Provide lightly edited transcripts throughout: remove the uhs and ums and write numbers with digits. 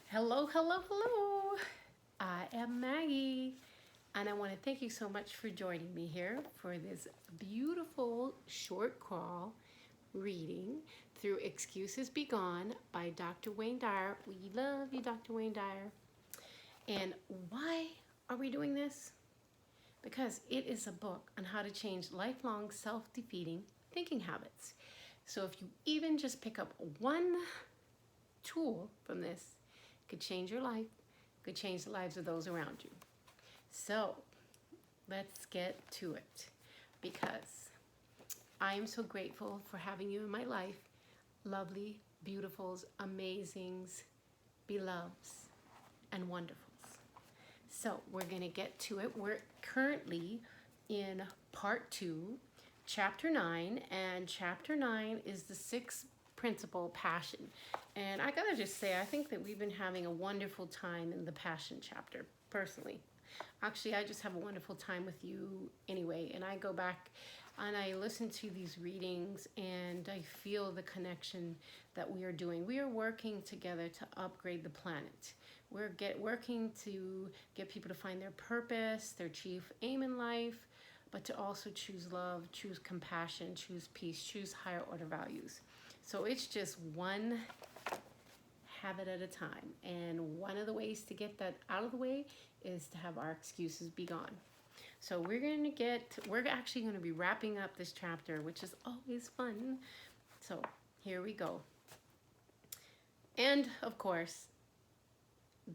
Hello, hello, hello. I am Maggie, and I want to thank you so much for joining me here for this beautiful short crawl reading through Excuses Be Gone by Dr. Wayne Dyer. We love you, Dr. Wayne Dyer. And why are we doing this? Because it is a book on how to change lifelong self-defeating thinking habits. So if you even just pick up one tool from this, it could change your life, could change the lives of those around you. So let's get to it, because I am so grateful for having you in my life, lovely, beautifuls, amazings, beloveds, and wonderfuls. So we're gonna get to it. We're currently in part 2, chapter 9, and chapter 9 is the sixth principle, passion. And I gotta just say, I think that we've been having a wonderful time in the passion chapter, personally. Actually, I just have a wonderful time with you anyway, and I go back and I listen to these readings and I feel the connection that we are doing. We are working together to upgrade the planet. We're working to get people to find their purpose, their chief aim in life, but to also choose love, choose compassion, choose peace, choose higher order values. So it's just one habit at a time. And one of the ways to get that out of the way is to have our excuses be gone. So we're actually going to be wrapping up this chapter, which is always fun. So here we go. And of course,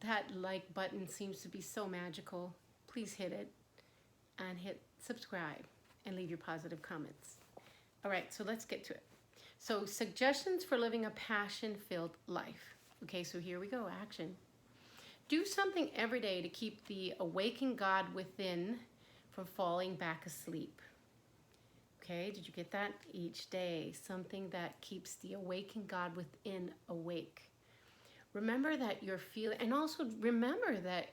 that like button seems to be so magical. Please hit it and hit subscribe and leave your positive comments. All right, so let's get to it. So suggestions for living a passion-filled life. Okay, so here we go, action. Do something every day to keep the awakened God within from falling back asleep. Okay, did you get that? Each day, something that keeps the awakened God within awake. Remember that you're feeling, and also remember that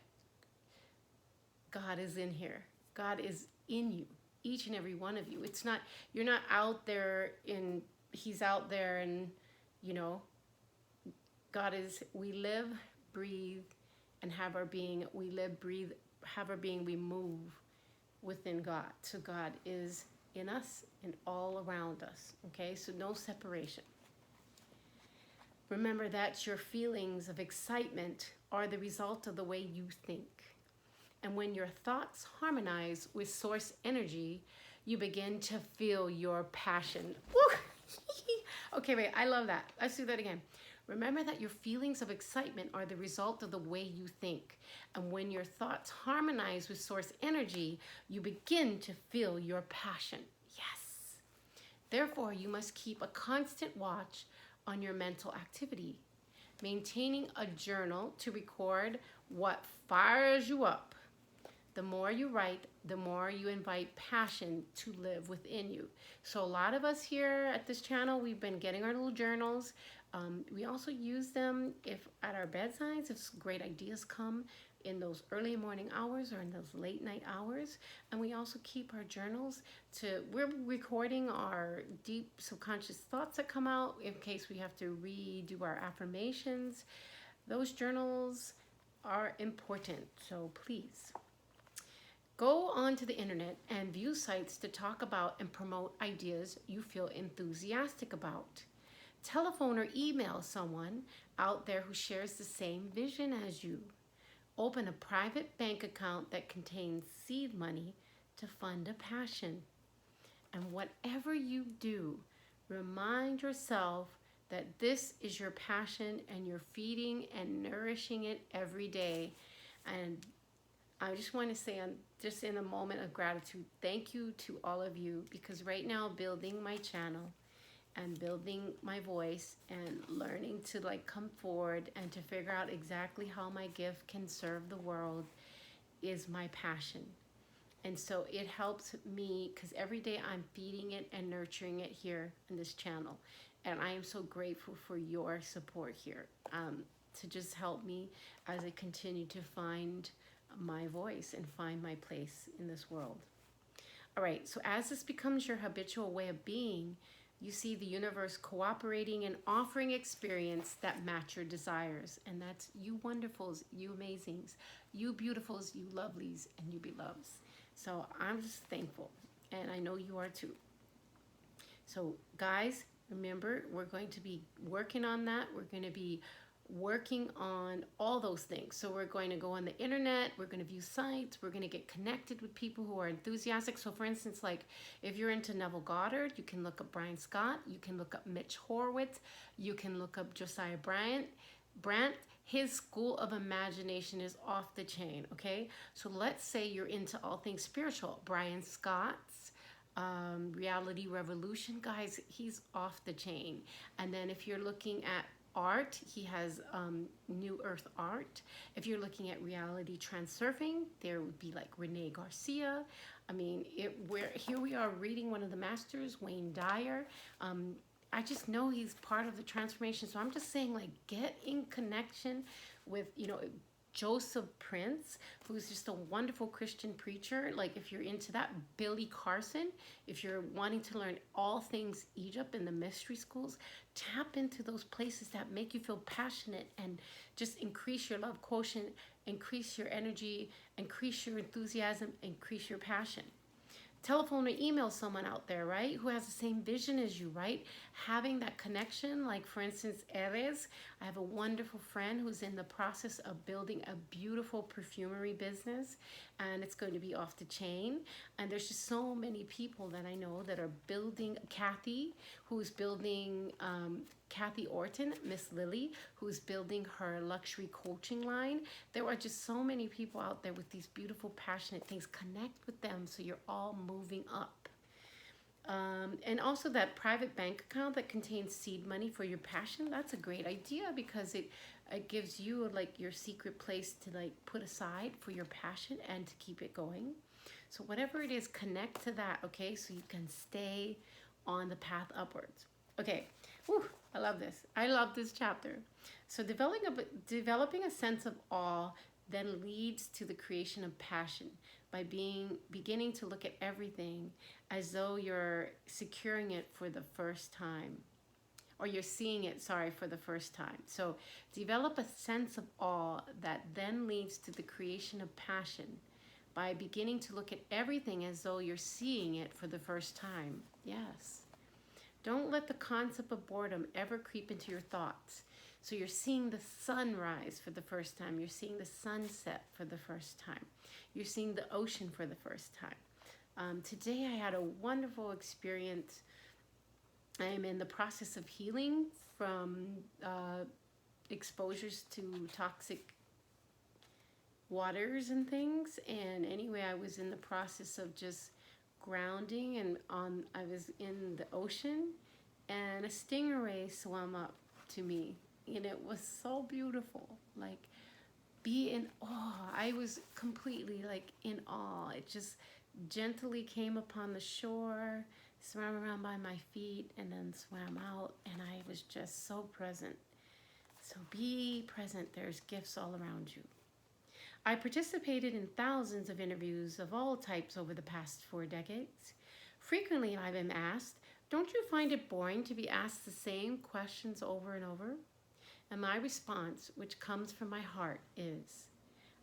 God is in here. God is in you, each and every one of you. It's not, you're not out there in, he's out there and, you know, God is, we live, breathe, and have our being. We live, breathe, have our being, we move within God. So God is in us and all around us, okay? So no separation. Remember that your feelings of excitement are the result of the way you think. And when your thoughts harmonize with source energy, you begin to feel your passion. Okay, wait, I love that. Let's do that again. Remember that your feelings of excitement are the result of the way you think. And when your thoughts harmonize with source energy, you begin to feel your passion. Yes. Therefore, you must keep a constant watch on your mental activity, maintaining a journal to record what fires you up. The more you write, the more you invite passion to live within you. So a lot of us here at this channel, we've been getting our little journals. We also use them if at our bedsides, if great ideas come in those early morning hours or in those late night hours. And we also keep our journals we're recording our deep subconscious thoughts that come out in case we have to redo our affirmations. Those journals are important, so please. Go onto the internet and view sites to talk about and promote ideas you feel enthusiastic about. Telephone or email someone out there who shares the same vision as you. Open a private bank account that contains seed money to fund a passion. And whatever you do, remind yourself that this is your passion and you're feeding and nourishing it every day. And I just want to say, just in a moment of gratitude, thank you to all of you, because right now building my channel and building my voice and learning to come forward and to figure out exactly how my gift can serve the world is my passion. And so it helps me because every day I'm feeding it and nurturing it here in this channel. And I am so grateful for your support here to just help me as I continue to find my voice and find my place in this world. All right, so as this becomes your habitual way of being, You see the universe cooperating and offering experience that match your desires. And that's you wonderfuls, you amazings, you beautifuls, you lovelies, and you beloveds. So I'm just thankful. And I know you are too. So guys, remember, we're going to be working on that. We're going to be working on all those things. So we're going to go on the internet, we're going to view sites, we're going to get connected with people who are enthusiastic. So for instance, like if you're into Neville Goddard, you can look up Brian Scott, you can look up Mitch Horowitz, you can look up Josiah Brandt. His school of imagination is off the chain, okay? So let's say you're into all things spiritual. Brian Scott's Reality Revolution, guys, he's off the chain. And then if you're looking at art, he has New Earth Art. If you're looking at reality transurfing, there would be like Rene Garcia. I mean, here we are reading one of the masters, Wayne Dyer. I just know he's part of the transformation. So I'm just saying, like, get in connection with, you know, Joseph Prince, who's just a wonderful Christian preacher. Like if you're into that, Billy Carson, if you're wanting to learn all things Egypt in the mystery schools, tap into those places that make you feel passionate and just increase your love quotient, increase your energy, increase your enthusiasm, increase your passion. Telephone or email someone out there, right, who has the same vision as you, right? Having that connection, like for instance, Eres. I have a wonderful friend who's in the process of building a beautiful perfumery business, and it's going to be off the chain. And there's just so many people that I know that are building. Kathy, who's building, Kathy Orton, Miss Lily, who's building her luxury coaching line. There are just so many people out there with these beautiful, passionate things. Connect with them so you're all moving up. And also that private bank account that contains seed money for your passion, that's a great idea because it gives you like your secret place to like put aside for your passion and to keep it going. So whatever it is, connect to that, okay? So you can stay on the path upwards. Okay, whew, I love this. I love this chapter. So developing a sense of awe then leads to the creation of passion by beginning to look at everything as though you're securing it for the first time, or you're seeing it, for the first time. So develop a sense of awe that then leads to the creation of passion by beginning to look at everything as though you're seeing it for the first time. Yes. Don't let the concept of boredom ever creep into your thoughts. So you're seeing the sunrise for the first time. You're seeing the sunset for the first time. You're seeing the ocean for the first time. Today I had a wonderful experience. I am in the process of healing from exposures to toxic waters and things. And anyway, I was in the process of just grounding, and I was in the ocean, and a stingray swam up to me, and it was so beautiful. Like, be in awe. I was completely like in awe. It just gently came upon the shore, swam around by my feet, and then swam out, and I was just so present. So be present. There's gifts all around you. I participated in thousands of interviews of all types over the past 4 decades. Frequently I've been asked, don't you find it boring to be asked the same questions over and over? And my response, which comes from my heart, is,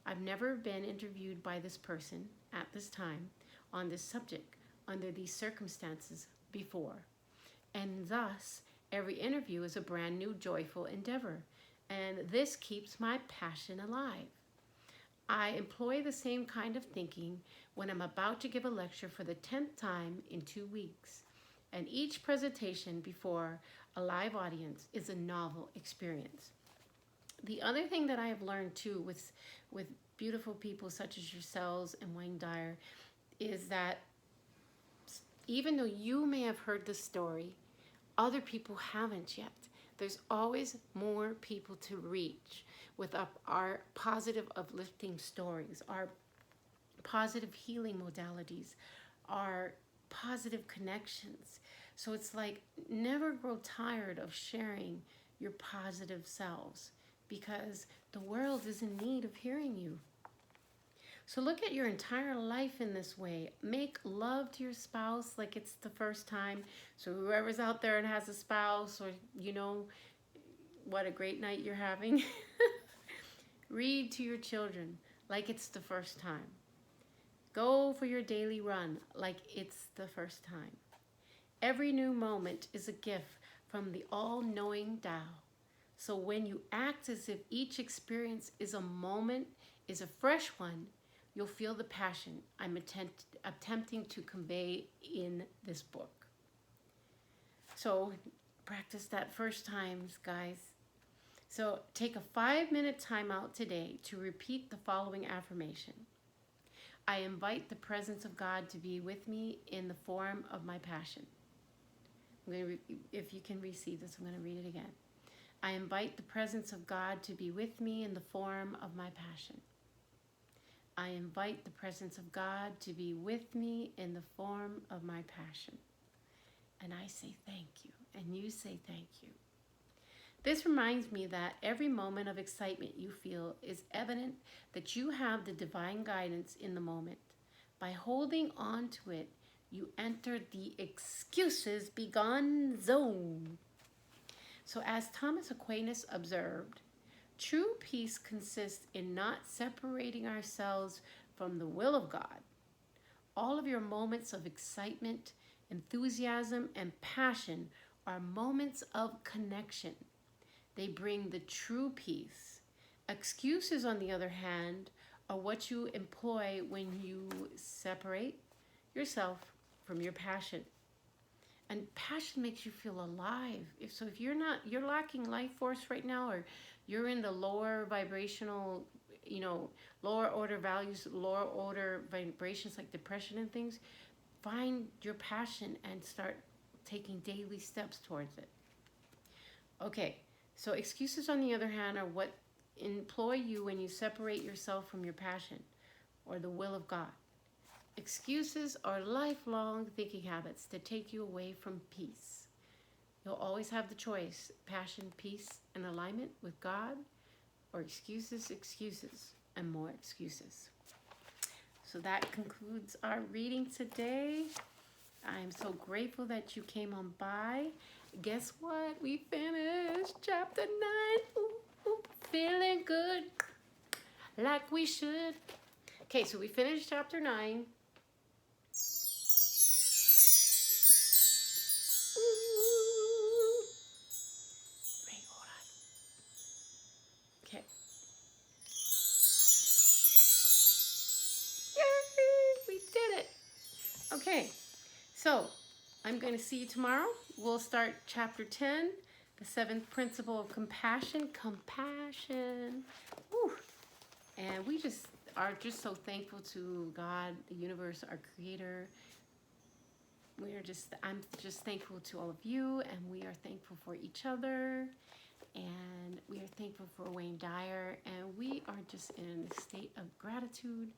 I've never been interviewed by this person at this time on this subject under these circumstances before. And thus, every interview is a brand new joyful endeavor. And this keeps my passion alive. I employ the same kind of thinking when I'm about to give a lecture for the 10th time in 2 weeks. And each presentation before a live audience is a novel experience. The other thing that I have learned too with beautiful people such as yourselves and Wayne Dyer is that even though you may have heard the story, other people haven't yet. There's always more people to reach with our positive uplifting stories, our positive healing modalities, our positive connections. So it's like, never grow tired of sharing your positive selves, because the world is in need of hearing you. So look at your entire life in this way. Make love to your spouse like it's the first time. So whoever's out there and has a spouse, or you know what a great night you're having, read to your children like it's the first time. Go for your daily run like it's the first time. Every new moment is a gift from the all-knowing Tao. So when you act as if each experience is a moment, is a fresh one, you'll feel the passion I'm attempting to convey in this book. So practice that first times, guys. So take a 5-minute time out today to repeat the following affirmation. I invite the presence of God to be with me in the form of my passion. If you can receive this, I'm going to read it again. I invite the presence of God to be with me in the form of my passion. I invite the presence of God to be with me in the form of my passion. And I say thank you, and you say thank you. This reminds me that every moment of excitement you feel is evident that you have the divine guidance in the moment. By holding on to it, you enter the excuses begone zone. So as Thomas Aquinas observed, true peace consists in not separating ourselves from the will of God. All of your moments of excitement, enthusiasm, and passion are moments of connection. They bring the true peace. Excuses, on the other hand, are what you employ when you separate yourself from your passion. And passion makes you feel alive. If you're lacking life force right now, or you're in the lower vibrational, lower order values, lower order vibrations like depression and things, find your passion and start taking daily steps towards it. Okay, so excuses, on the other hand, are what employ you when you separate yourself from your passion or the will of God. Excuses are lifelong thinking habits that take you away from peace. You'll always have the choice: passion, peace, and alignment with God, or excuses, and more excuses. So that concludes our reading today. I'm so grateful that you came on by. Guess what? We finished chapter 9. Ooh, ooh, feeling good, like we should. Okay, so we finished chapter 9. Wait, hold on. Okay. Yay! We did it. Okay, so I'm going to see you tomorrow. We'll start chapter 10, the 7th principle of compassion. Compassion. Woo. And we just are just so thankful to God, the universe, our creator. I'm just thankful to all of you, and we are thankful for each other, and we are thankful for Wayne Dyer, and we are just in a state of gratitude,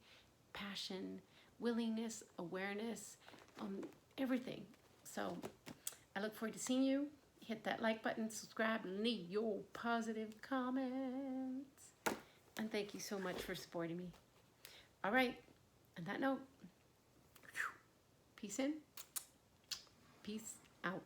passion, willingness, awareness, everything. So I look forward to seeing you. Hit that like button, subscribe, leave your positive comments, and thank you so much for supporting me. All right, on that note, peace in. Peace out.